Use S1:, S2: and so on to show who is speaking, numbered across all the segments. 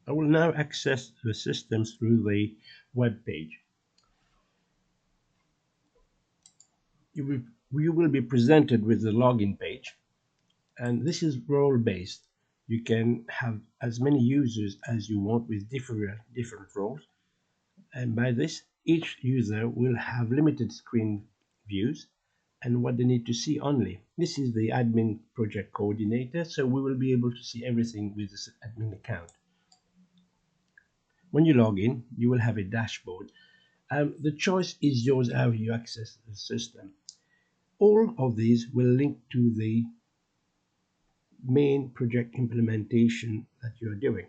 S1: I will now access the system through the web page. You will be presented with the login page, and this is role-based. You can have as many users as you want with different roles, and by this, each user will have limited screen views and what they need to see only. This is the admin project coordinator, so we will be able to see everything with this admin account. When you log in, you will have a dashboard. The choice is yours how you access the system. All of these will link to the main project implementation that you're doing,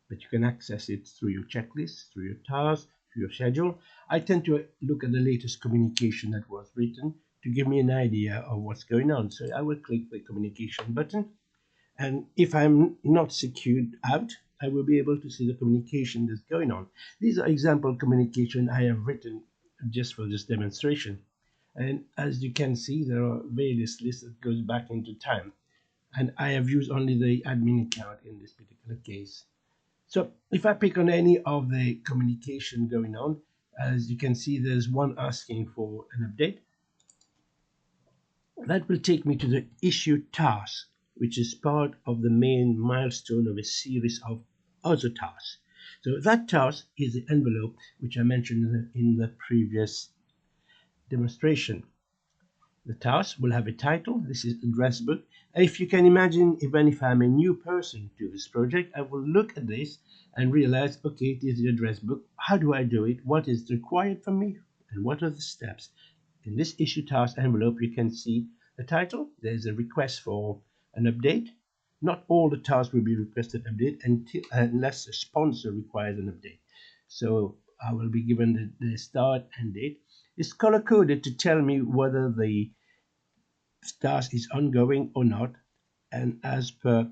S1: but you can access it through your checklist, through your tasks, through your schedule. I tend to look at the latest communication that was written to give me an idea of what's going on. So I will click the communication button, and if I'm not secured out, I will be able to see the communication that's going on. These are example communication I have written just for this demonstration. And as you can see, there are various lists that goes back into time. And I have used only the admin account in this particular case. So if I pick on any of the communication going on, as you can see, there's one asking for an update. That will take me to the issue task, which is part of the main milestone of a series of other tasks. So that task is the envelope, which I mentioned in the previous demonstration. The task will have a title. This is address book. If you can imagine, even if I'm a new person to this project, I will look at this and realize, okay, it is the address book. How do I do it? What is required from me? And what are the steps? In this issue task envelope, you can see the title. There's a request for an update. Not all the tasks will be requested update unless a sponsor requires an update. So I will be given the start and date. It's color coded to tell me whether the task is ongoing or not. And as per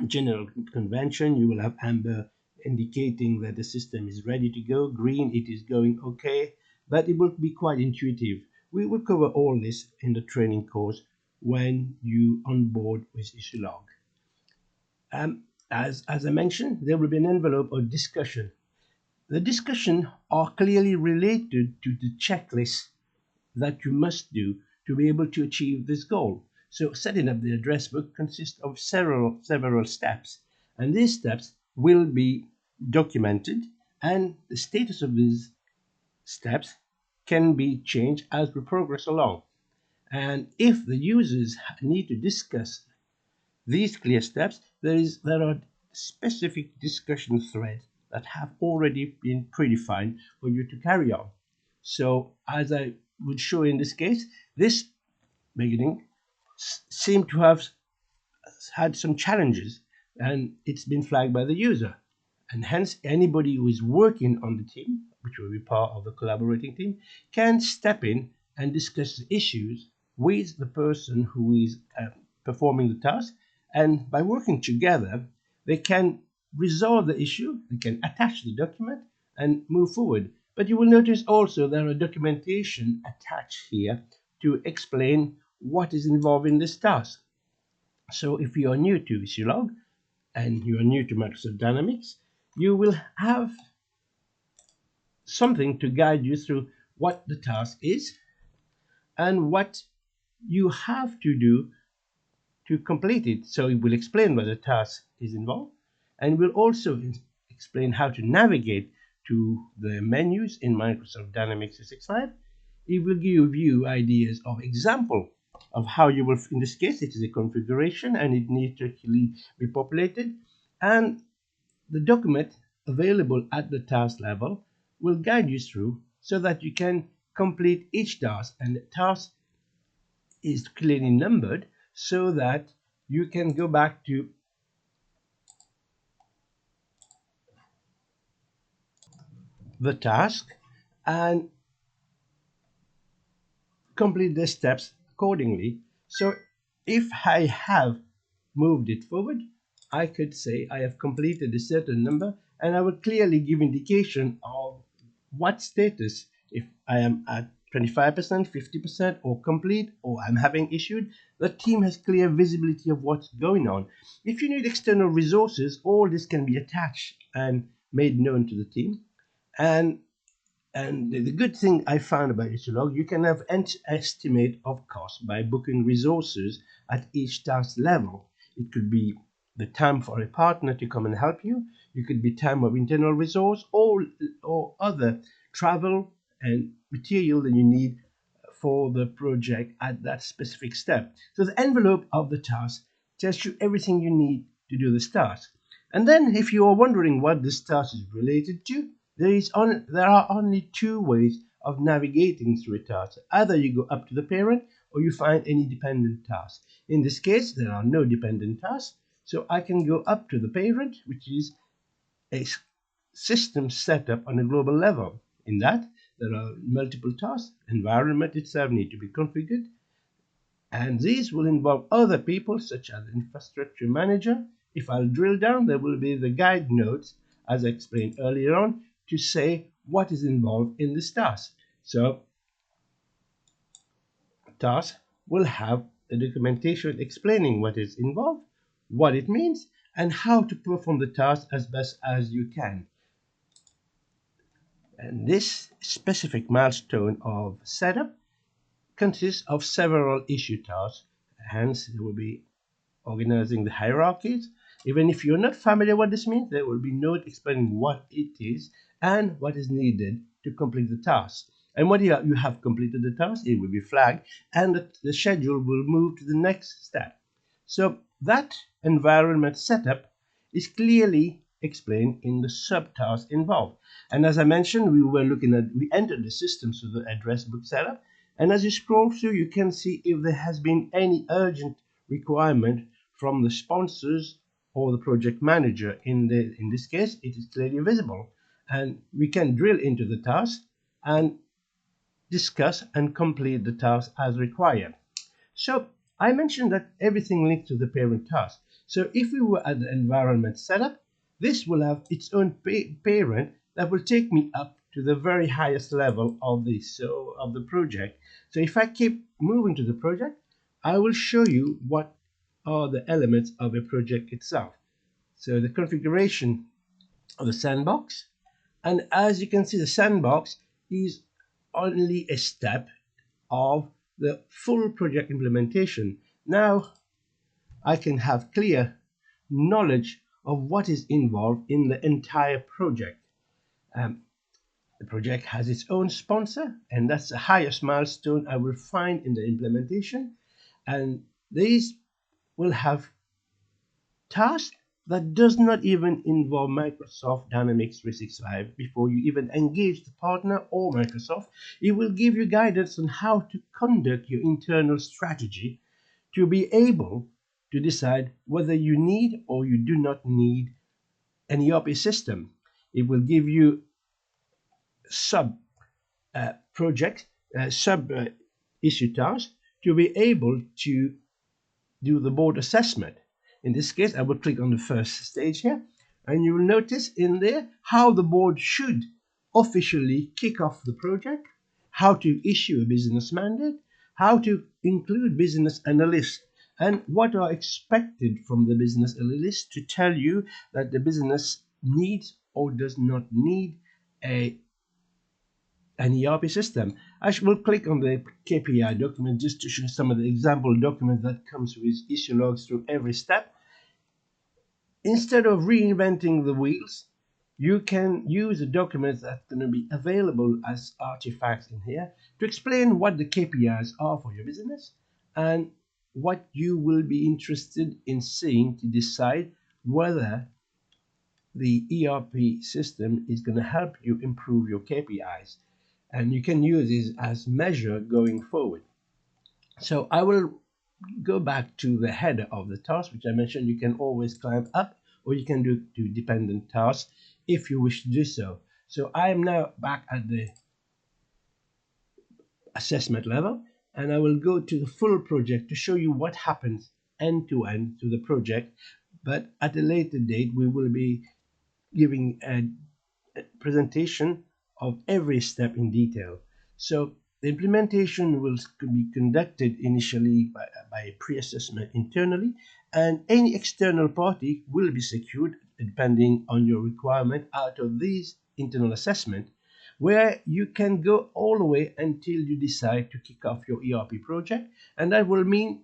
S1: general convention, you will have amber indicating that the system is ready to go, green it is going okay, but it will be quite intuitive. We will cover all this in the training course when you onboard with Issulog. As I mentioned, there will be an envelope of discussion. The discussion are clearly related to the checklist that you must do to be able to achieve this goal. So setting up the address book consists of several steps, and these steps will be documented, and the status of these steps can be changed as we progress along. And if the users need to discuss these clear steps, there are specific discussion threads that have already been predefined for you to carry on. So as I would show in this case, this beginning seemed to have had some challenges, and it's been flagged by the user. And hence, anybody who is working on the team, which will be part of the collaborating team, can step in and discuss the issues with the person who is performing the task. And by working together, they can resolve the issue, they can attach the document and move forward. But you will notice also there are documentation attached here to explain what is involved in this task. So if you are new to Issulog and you are new to Microsoft Dynamics, you will have something to guide you through what the task is and what you have to do to complete it. So it will explain what the task is involved, and will also explain how to navigate to the menus in Microsoft Dynamics 365. It will give you ideas of example of how you will, in this case, it is a configuration and it needs to actually be populated. And the document available at the task level will guide you through so that you can complete each task, and the task is clearly numbered so that you can go back to the task and complete the steps accordingly. So if I have moved it forward, I could say I have completed a certain number, and I will clearly give indication of what status, if I am at 25%, 50%, or complete, or I'm having issued, the team has clear visibility of what's going on. If you need external resources, all this can be attached and made known to the team. And the good thing I found about Issulog, you can have an estimate of cost by booking resources at each task level. It could be the time for a partner to come and help you. It could be time of internal resource or other travel and material that you need for the project at that specific step. So the envelope of the task tells you everything you need to do this task. And then if you are wondering what this task is related to, there are only two ways of navigating through a task. Either you go up to the parent or you find any dependent task. In this case, there are no dependent tasks, so I can go up to the parent, which is a system set up on a global level. In that, there are multiple tasks, environment itself need to be configured, and these will involve other people such as infrastructure manager. If I'll drill down, there will be the guide notes, as I explained earlier on, to say what is involved in this task. So task will have the documentation explaining what is involved, what it means, and how to perform the task as best as you can. And this specific milestone of setup consists of several issue tasks. Hence, there will be organizing the hierarchies. Even if you're not familiar what this means, there will be note explaining what it is and what is needed to complete the task. And when you have completed the task, it will be flagged and the schedule will move to the next step. So that environment setup is clearly explained in the subtasks involved. And as I mentioned, we entered the system through the address book setup. And as you scroll through, you can see if there has been any urgent requirement from the sponsors or the project manager. In this case, it is clearly visible. And we can drill into the task and discuss and complete the task as required. So I mentioned that everything linked to the parent task. So if we were at the environment setup, this will have its own parent that will take me up to the very highest level of the project. So if I keep moving to the project, I will show you what are the elements of a project itself. So the configuration of the sandbox, and as you can see, the sandbox is only a step of the full project implementation. Now I can have clear knowledge of what is involved in the entire project. The project has its own sponsor, and that's the highest milestone I will find in the implementation. And these will have tasks that does not even involve Microsoft Dynamics 365 before you even engage the partner or Microsoft. It will give you guidance on how to conduct your internal strategy to be able to decide whether you need or you do not need an ERP system. It will give you sub project, sub issue tasks to be able to do the board assessment. In this case, I will click on the first stage here, and you will notice in there how the board should officially kick off the project, how to issue a business mandate, how to include business analysts, and what are expected from the business analyst to tell you that the business needs or does not need an ERP system. I will click on the KPI document just to show some of the example documents that comes with issue logs through every step. Instead of reinventing the wheels, you can use the documents that's going to be available as artifacts in here to explain what the KPIs are for your business and what you will be interested in seeing to decide whether the ERP system is going to help you improve your KPIs. And you can use this as measure going forward. So I will go back to the header of the task, which I mentioned you can always climb up or you can do dependent tasks if you wish to do so. So I am now back at the assessment level, and I will go to the full project to show you what happens end to end to the project. But at a later date, we will be giving a presentation of every step in detail. So The implementation will be conducted initially by a pre-assessment internally, and any external party will be secured depending on your requirement out of these internal assessment, where you can go all the way until you decide to kick off your ERP project, and that will mean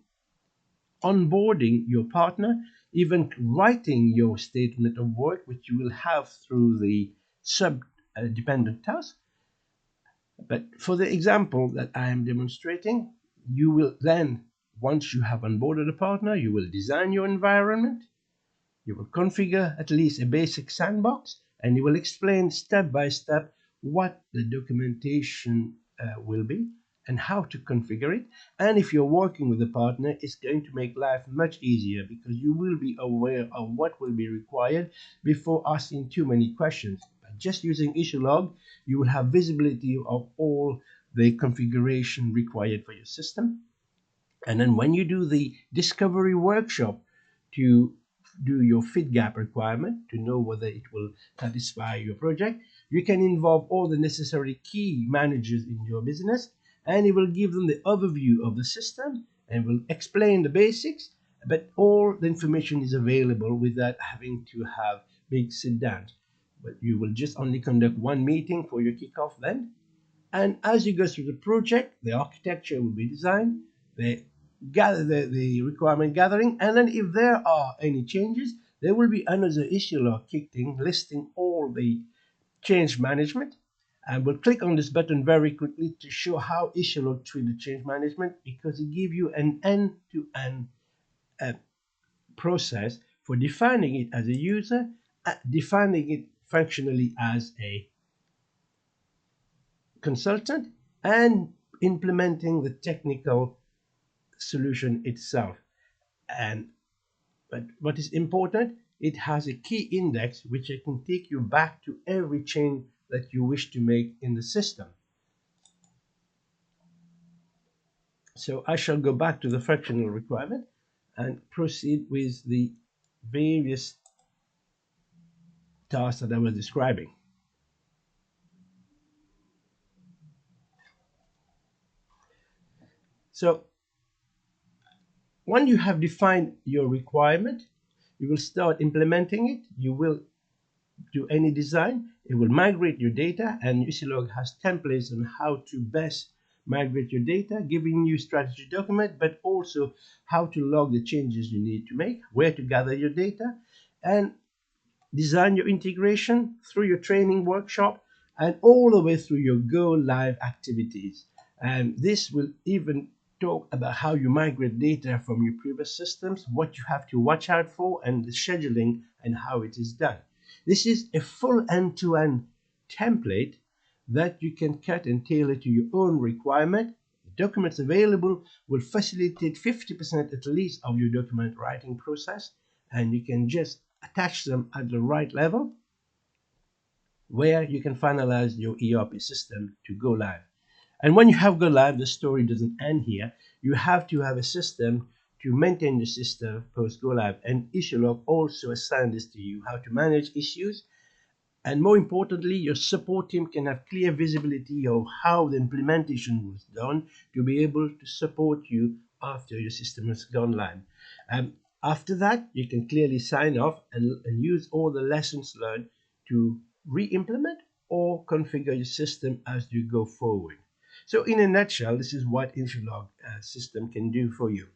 S1: onboarding your partner, even writing your statement of work, which you will have through the sub dependent task. But for the example that I am demonstrating, you will then, once you have onboarded a partner, you will design your environment, you will configure at least a basic sandbox, and you will explain step by step what the documentation will be and how to configure it. And if you're working with a partner, it's going to make life much easier because you will be aware of what will be required before asking too many questions. By just using Issulog, you will have visibility of all the configuration required for your system. And then when you do the discovery workshop to do your fit gap requirement to know whether it will satisfy your project, you can involve all the necessary key managers in your business, and it will give them the overview of the system and will explain the basics, but all the information is available without having to have big sit downs. But you will just only conduct one meeting for your kickoff then, and as you go through the project, the architecture will be designed, the the requirement gathering, and then if there are any changes, there will be another issue log kicked in listing all the change management. And we'll click on this button very quickly to show how Issulog treats the change management because it gives you an end-to-end process for defining it as a user, defining it functionally as a consultant, and implementing the technical solution itself. And but what is important, it has a key index which can take you back to every change that you wish to make in the system. So I shall go back to the fractional requirement and proceed with the various tasks that I was describing. So when you have defined your requirement, you will start implementing it. You will do any design, it will migrate your data, and Issulog has templates on how to best migrate your data, giving you strategy document, but also how to log the changes you need to make, where to gather your data, and design your integration through your training workshop and all the way through your go live activities. And this will even talk about how you migrate data from your previous systems, what you have to watch out for, and the scheduling and how it is done. This is a full end-to-end template that you can cut and tailor to your own requirement. The documents available will facilitate 50% at least of your document writing process, and you can just attach them at the right level where you can finalize your ERP system to go live. And when you have go live, the story doesn't end here. You have to have a system to maintain the system post go live. And Issulog also assigns this to you, how to manage issues. And more importantly, your support team can have clear visibility of how the implementation was done to be able to support you after your system has gone live. After that, you can clearly sign off and use all the lessons learned to re-implement or configure your system as you go forward. So in a nutshell, this is what Issulog system can do for you.